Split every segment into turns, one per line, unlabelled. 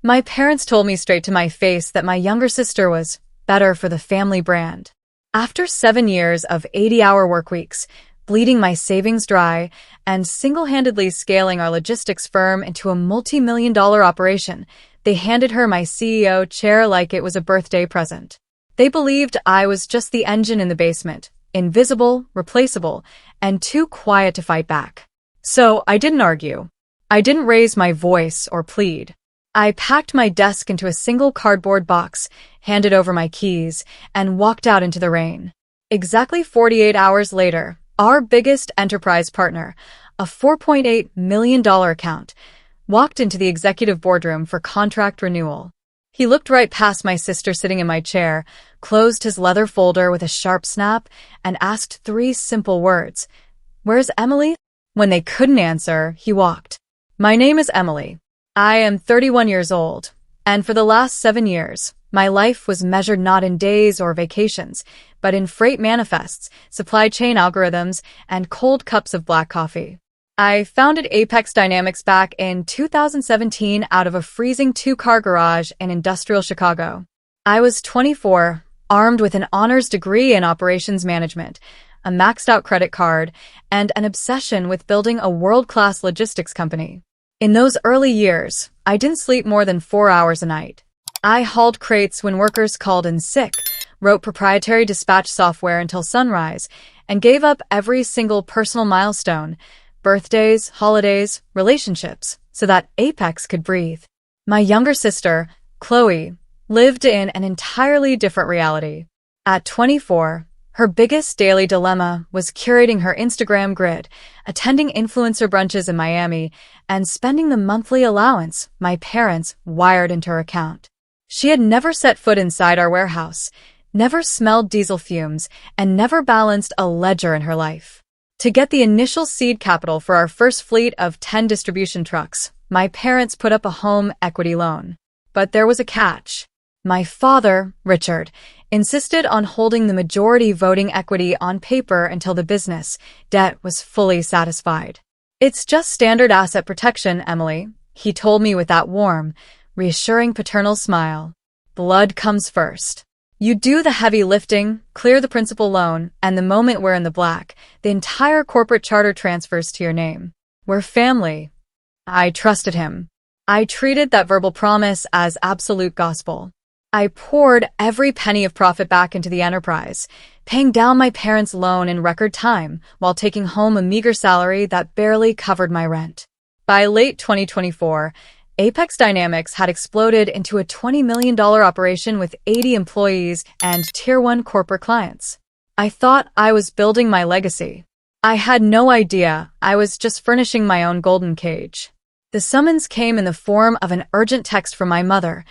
My parents told me straight to my face that my younger sister was better for the family brand. After 7 years of 80-hour work weeks, bleeding my savings dry, and single-handedly scaling our logistics firm into a multi-million-dollar operation, they handed her my CEO chair like it was a birthday present. They believed I was just the engine in the basement, invisible, replaceable, and too quiet to fight back. So I didn't argue. I didn't raise my voice or plead. I packed my desk into a single cardboard box, handed over my keys, and walked out into the rain. Exactly 48 hours later, our biggest enterprise partner, a $4.8 million account, walked into the executive boardroom for contract renewal. He looked right past my sister sitting in my chair, closed his leather folder with a sharp snap, and asked 3 simple words. "Where's Emily?" When they couldn't answer, he walked. "My name is Emily. I am 31 years old, and for the last 7 years, my life was measured not in days or vacations, but in freight manifests, supply chain algorithms, and cold cups of black coffee. I founded Apex Dynamics back in 2017 out of a freezing 2-car garage in industrial Chicago. I was 24, armed with an honors degree in operations management, a maxed-out credit card, and an obsession with building a world-class logistics company. In those early years, I didn't sleep more than 4 hours a night. I hauled crates when workers called in sick, wrote proprietary dispatch software until sunrise, and gave up every single personal milestone, birthdays, holidays, relationships, so that Apex could breathe. My younger sister, Chloe, lived in an entirely different reality. At 24, her biggest daily dilemma was curating her Instagram grid, attending influencer brunches in Miami, and spending the monthly allowance my parents wired into her account. She had never set foot inside our warehouse, never smelled diesel fumes, and never balanced a ledger in her life. To get the initial seed capital for our first fleet of 10 distribution trucks, my parents put up a home equity loan. But there was a catch. My father, Richard, insisted on holding the majority voting equity on paper until the business debt was fully satisfied. "It's just standard asset protection, Emily," he told me with that warm, reassuring paternal smile. "Blood comes first. You do the heavy lifting, clear the principal loan, and the moment we're in the black, the entire corporate charter transfers to your name. We're family." I trusted him. I treated that verbal promise as absolute gospel. I poured every penny of profit back into the enterprise, paying down my parents' loan in record time while taking home a meager salary that barely covered my rent. By late 2024, Apex Dynamics had exploded into a $20 million operation with 80 employees and Tier 1 corporate clients. I thought I was building my legacy. I had no idea I was just furnishing my own golden cage. The summons came in the form of an urgent text from my mother.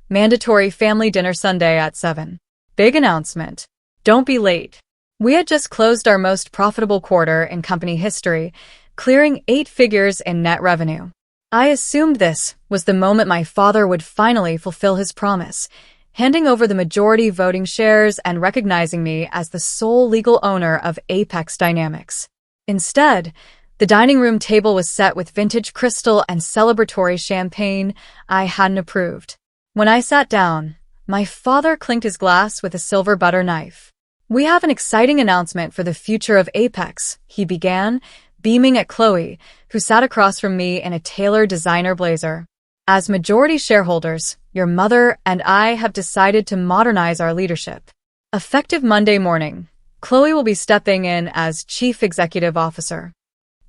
"Mandatory family dinner Sunday at 7. Big announcement. Don't be late." We had just closed our most profitable quarter in company history, clearing 8 figures in net revenue. I assumed this was the moment my father would finally fulfill his promise, handing over the majority voting shares and recognizing me as the sole legal owner of Apex Dynamics. Instead, the dining room table was set with vintage crystal and celebratory champagne I hadn't approved. When I sat down, my father clinked his glass with a silver butter knife. "We have an exciting announcement for the future of Apex," he began, beaming at Chloe, who sat across from me in a tailored designer blazer. "As majority shareholders, your mother and I have decided to modernize our leadership. Effective Monday morning, Chloe will be stepping in as Chief Executive Officer."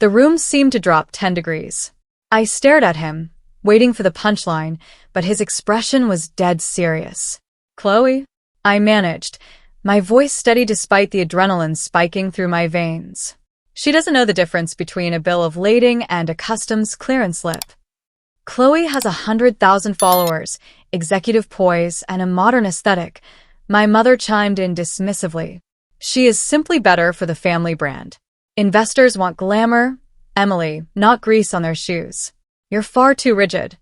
The room seemed to drop 10 degrees. I stared at him, waiting for the punchline, but his expression was dead serious. "Chloe?" I managed, my voice steady despite the adrenaline spiking through my veins. "She doesn't know the difference between a bill of lading and a customs clearance slip. Chloe has 100,000 followers, executive poise, and a modern aesthetic," my mother chimed in dismissively. "She is simply better for the family brand. Investors want glamour, Emily, not grease on their shoes. You're far too rigid."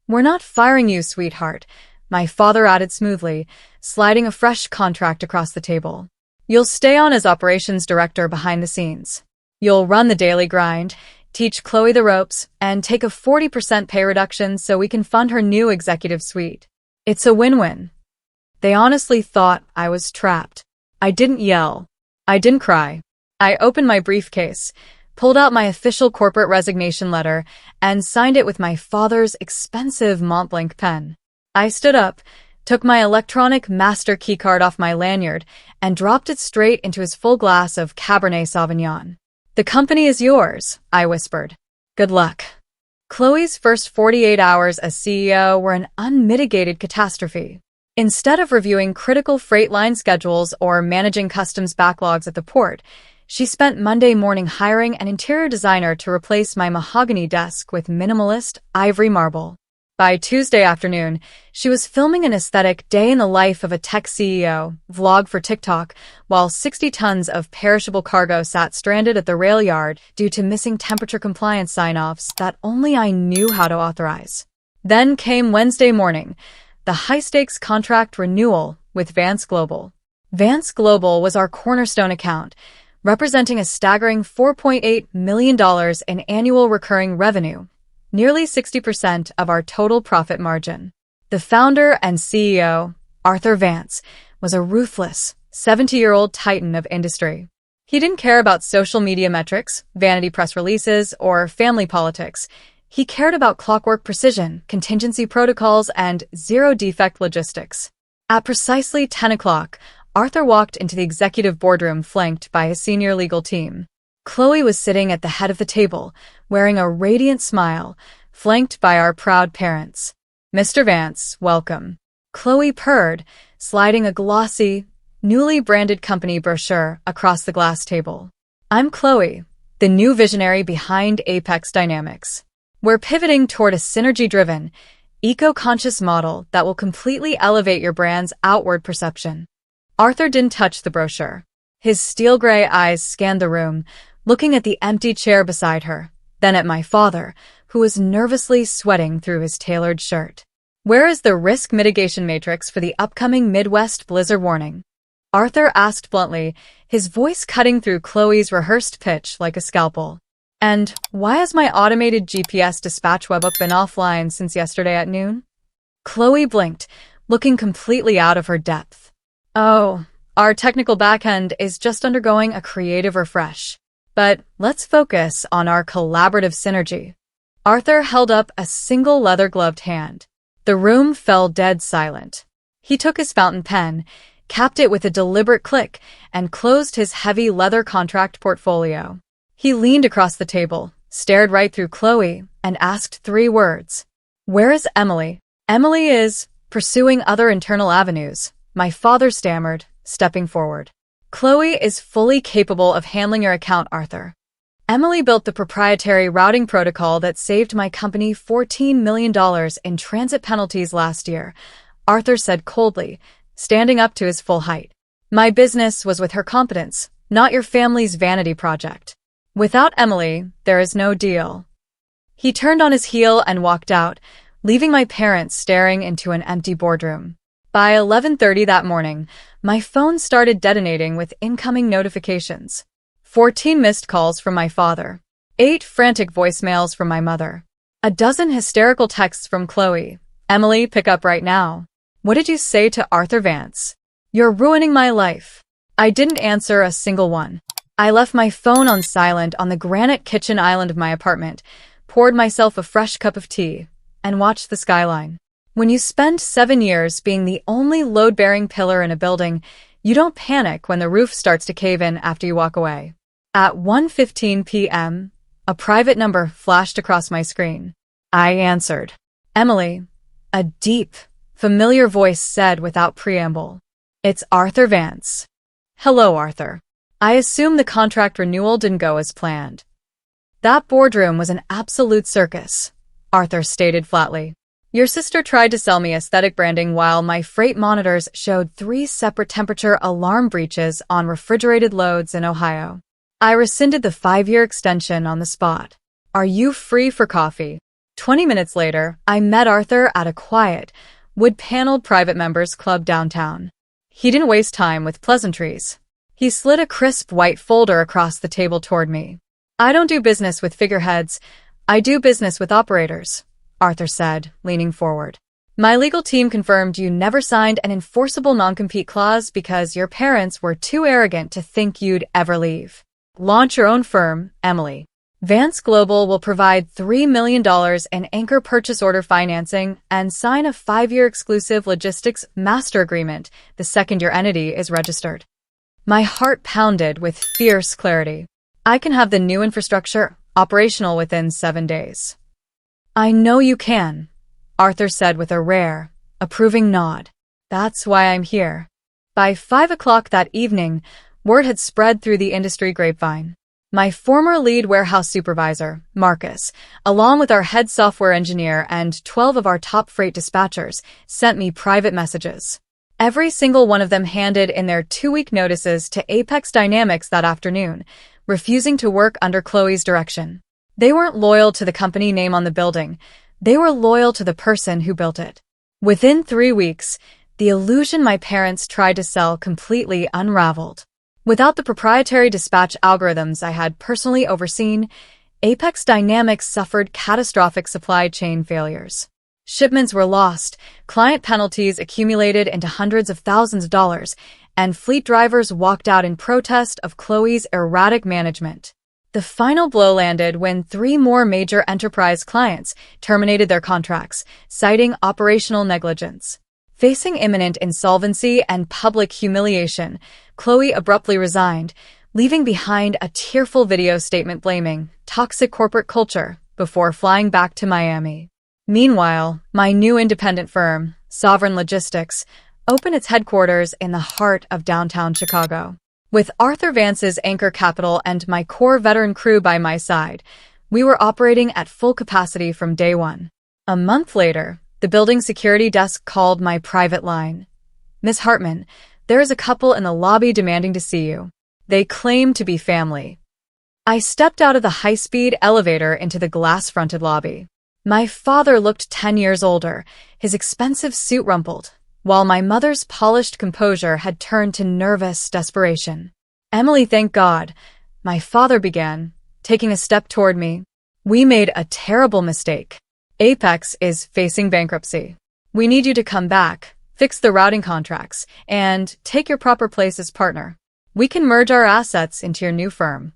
"We're not firing you, sweetheart," my father added smoothly, sliding a fresh contract across the table. "You'll stay on as operations director behind the scenes. You'll run the daily grind, teach Chloe the ropes, and take a 40% pay reduction so we can fund her new executive suite. It's a win-win. They honestly thought I was trapped. I didn't yell. I didn't cry. I opened my briefcase, pulled out my official corporate resignation letter, and signed it with my father's expensive Montblanc pen. I stood up, took my electronic master keycard off my lanyard, and dropped it straight into his full glass of Cabernet Sauvignon. "The company is yours," I whispered. "Good luck." Chloe's first 48 hours as CEO were an unmitigated catastrophe. Instead of reviewing critical freight line schedules or managing customs backlogs at the port, she spent Monday morning hiring an interior designer to replace my mahogany desk with minimalist ivory marble. By Tuesday afternoon, she was filming an aesthetic day in the life of a tech CEO vlog for TikTok, while 60 tons of perishable cargo sat stranded at the rail yard due to missing temperature compliance sign-offs that only I knew how to authorize. Then came Wednesday morning, the high-stakes contract renewal with Vance Global. Vance Global was our cornerstone account, representing a staggering $4.8 million in annual recurring revenue, nearly 60% of our total profit margin. The founder and CEO, Arthur Vance, was a ruthless, 70-year-old titan of industry. He didn't care about social media metrics, vanity press releases, or family politics. He cared about clockwork precision, contingency protocols, and zero-defect logistics. At precisely 10 o'clock, Arthur walked into the executive boardroom flanked by his senior legal team. Chloe was sitting at the head of the table, wearing a radiant smile, flanked by our proud parents. "Mr. Vance, welcome." Chloe purred, sliding a glossy, newly branded company brochure across the glass table. "I'm Chloe, the new visionary behind Apex Dynamics. We're pivoting toward a synergy-driven, eco-conscious model that will completely elevate your brand's outward perception." Arthur didn't touch the brochure. His steel-gray eyes scanned the room, looking at the empty chair beside her, then at my father, who was nervously sweating through his tailored shirt. "Where is the risk mitigation matrix for the upcoming Midwest blizzard warning?" Arthur asked bluntly, his voice cutting through Chloe's rehearsed pitch like a scalpel. "And why has my automated GPS dispatch webhook been offline since yesterday at noon?" Chloe blinked, looking completely out of her depth. "Oh, our technical backend is just undergoing a creative refresh. But let's focus on our collaborative synergy." Arthur held up a single leather-gloved hand. The room fell dead silent. He took his fountain pen, capped it with a deliberate click, and closed his heavy leather contract portfolio. He leaned across the table, stared right through Chloe, and asked 3 words. "Where is Emily?" "Emily is pursuing other internal avenues," my father stammered, stepping forward. "Chloe is fully capable of handling your account, Arthur. Emily built the proprietary routing protocol that saved my company $14 million in transit penalties last year," Arthur said coldly, standing up to his full height. "My business was with her competence, not your family's vanity project. Without Emily, there is no deal." He turned on his heel and walked out, leaving my parents staring into an empty boardroom. By 11:30 that morning, my phone started detonating with incoming notifications. 14 missed calls from my father. 8 frantic voicemails from my mother. A dozen hysterical texts from Chloe. "Emily, pick up right now. What did you say to Arthur Vance? You're ruining my life." I didn't answer a single one. I left my phone on silent on the granite kitchen island of my apartment, poured myself a fresh cup of tea, and watched the skyline. When you spend 7 years being the only load-bearing pillar in a building, you don't panic when the roof starts to cave in after you walk away. At 1:15 p.m., a private number flashed across my screen. I answered. "Emily," a deep, familiar voice said without preamble. "It's Arthur Vance." "Hello, Arthur. I assume the contract renewal didn't go as planned." "That boardroom was an absolute circus," Arthur stated flatly. "Your sister tried to sell me aesthetic branding while my freight monitors showed 3 separate temperature alarm breaches on refrigerated loads in Ohio. I rescinded the 5-year extension on the spot. Are you free for coffee?" 20 minutes later, I met Arthur at a quiet, wood-paneled private members club downtown. He didn't waste time with pleasantries. He slid a crisp white folder across the table toward me. I don't do business with figureheads. I do business with operators, Arthur said, leaning forward. My legal team confirmed you never signed an enforceable non-compete clause because your parents were too arrogant to think you'd ever leave. Launch your own firm, Emily. Vance Global will provide $3 million in anchor purchase order financing and sign a 5-year exclusive logistics master agreement the second your entity is registered. My heart pounded with fierce clarity. I can have the new infrastructure operational within 7 days. I know you can, Arthur said with a rare, approving nod. That's why I'm here. By 5 o'clock that evening, word had spread through the industry grapevine. My former lead warehouse supervisor, Marcus, along with our head software engineer and 12 of our top freight dispatchers, sent me private messages. Every single one of them handed in their 2-week notices to Apex Dynamics that afternoon, refusing to work under Chloe's direction. They weren't loyal to the company name on the building. They were loyal to the person who built it. Within 3 weeks, the illusion my parents tried to sell completely unraveled. Without the proprietary dispatch algorithms I had personally overseen, Apex Dynamics suffered catastrophic supply chain failures. Shipments were lost, client penalties accumulated into hundreds of thousands of dollars, and fleet drivers walked out in protest of Chloe's erratic management. The final blow landed when 3 more major enterprise clients terminated their contracts, citing operational negligence. Facing imminent insolvency and public humiliation, Chloe abruptly resigned, leaving behind a tearful video statement blaming toxic corporate culture before flying back to Miami. Meanwhile, my new independent firm, Sovereign Logistics, opened its headquarters in the heart of downtown Chicago. With Arthur Vance's anchor capital and my core veteran crew by my side, we were operating at full capacity from day one. A month later, the building security desk called my private line. Miss Hartman, there is a couple in the lobby demanding to see you. They claim to be family. I stepped out of the high-speed elevator into the glass-fronted lobby. My father looked 10 years older, his expensive suit rumpled, while my mother's polished composure had turned to nervous desperation. Emily, thank God, my father began, taking a step toward me. We made a terrible mistake. Apex is facing bankruptcy. We need you to come back, fix the routing contracts, and take your proper place as partner. We can merge our assets into your new firm.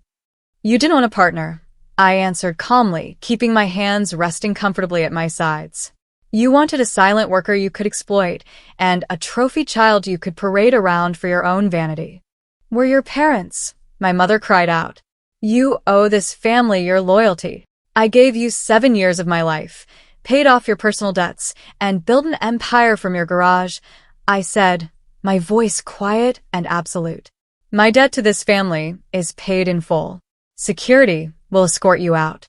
You didn't want a partner, I answered calmly, keeping my hands resting comfortably at my sides. You wanted a silent worker you could exploit, and a trophy child you could parade around for your own vanity. We're your parents, my mother cried out. You owe this family your loyalty. I gave you 7 years of my life, paid off your personal debts, and built an empire from your garage, I said, my voice quiet and absolute. My debt to this family is paid in full. Security will escort you out.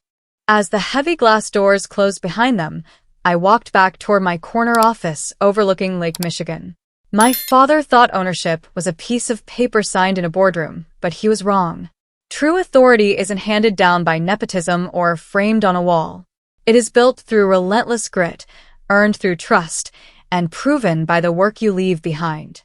As the heavy glass doors closed behind them, I walked back toward my corner office overlooking Lake Michigan. My father thought ownership was a piece of paper signed in a boardroom, but he was wrong. True authority isn't handed down by nepotism or framed on a wall. It is built through relentless grit, earned through trust, and proven by the work you leave behind.